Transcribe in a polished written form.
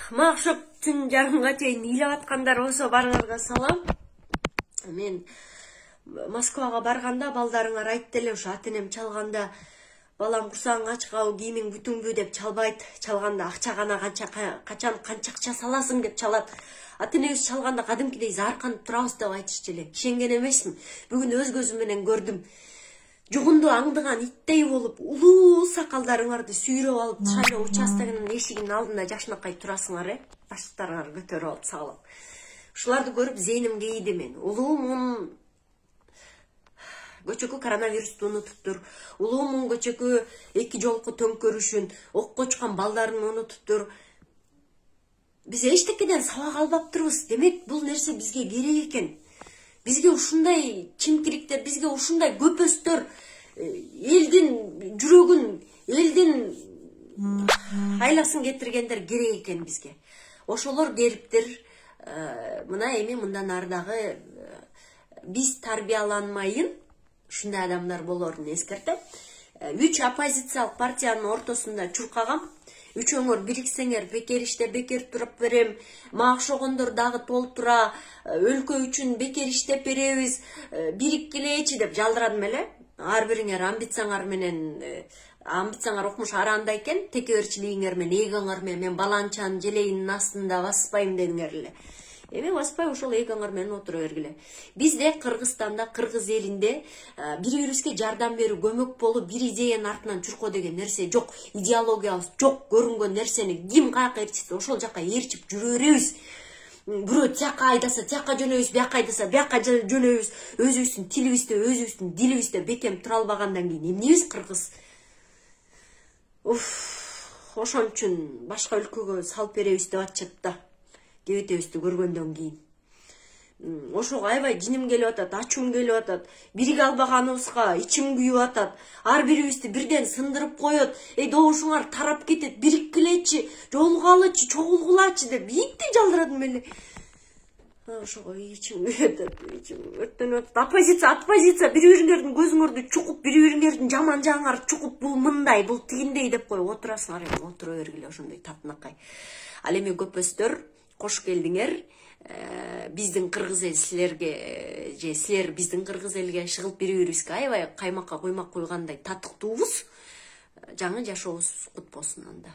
Макшып түн жарымга чейин ыйлап аткандар болсо барыңарга салам. Мен Москвага барганда балдарыңар айтты эле, ушу ата-энем чалганда балам курсагың ачкабы, кийимиң бүтүңбү деп чалбайт. Чалганда акча гана качан канча акча саласың деп чалат. Ата-энебиз чалганда кадимкидей зарканып турабыз деп айтышчу эле. Ишенген эмесмин. Бүгүн өз көзүм менен көрдүм. Жугунду аңдыган иттей болуп, улуу сакалдарыңарды сүйрөп алып, шайлоо участогунун эшигинин алдында жашынакай турасыңар, баштарыңар көтөрүп алып салып. Ушуларды көрүп зейним кейиди мен. Улуумун көчөкү коронавирусту унутуптур. Улуумун көчөкү эки жолку төңкөрүшүн, окко учкан балдарын унутуптур. Биз эчтекеден сабак албаптырбыз. Демек, бул нерсе бизге керек экен. Бизге ушундай чимкириктер, бизге ушундай көпөстөр, элдин жүрөгүн, элдин айласын кетиргендер керек экен бизге. Ошолор келиптир. Мына эми мындан ардагы биз тарбияланмайын, ушундай адамдар болорун эскертем. 3 оппозициялык партиянын ортосунда чуркагам. Үчөңөр бириксеңер, бекер иште бекер туруп берем, мага окшогондор дагы толтура, өлкө үчүн бекер иштеп беребиз, бириккилечи деп жалдырадым эле. Ар бириңер амбицияңар менен, амбицияңар укмуш аранда экен, текеберчилигиңер менен, эгоңор менен мен баланчанын желегинин астында баспайм дедиңер эле. Эми баспай ошол эгоңор менен отура бергиле. Бизде Кыргызстанда, кыргыз элинде бири-бирибизге жардам берүү, көмөк болуп, бир идеянын артынан чуркоо деген нерсе жок. Идеологиябыз жок. Көрүнгөн нерсени ким каяка ээрчитсе, ошол жака ээрчип жүрө беребиз. Бирөө тияка айдаса, тияка жөнөбүз, бияка айдаса, бияка жөнөбүз. Өзүбүздүн тилибизде, өзүбүздүн дилибизде бекем тура албагандан кийин эмнебиз кыргыз? Ошон үчүн башка өлкөгө салып беребиз деп атышат да. Кебетебизди көргөндөн кийин. Ошого аябай жиним келип атат, ачуум келип атат. Бириге албаганыбызга ичим күйүп атат. Ар бирибизди бирден сындырып коет. Добушуңар тарап кетет, бириккилечи, жолугалычы, чогулгулачы деп бийикти жалдырадым эле. Ошого ичим күйүп атат, ичим өрттөнүп атат. Оппозиция, бири-бириңердин көзүңөрдү чукуп, бири-бириңердин жаман жагыңарды чукуп, бул мындай, бул тигиндей деп коюп отурасыңар, отура бергиле ошондой татынакай. Ал эми көпөстөр, кош келдиңер. Биздин кыргыз эл силерге, же силер биздин кыргыз элге шыгылып бири-бирибизге аябай каймакка куймак куйгандай татыктуубуз. Жаңы жашообуз кут болсун анда.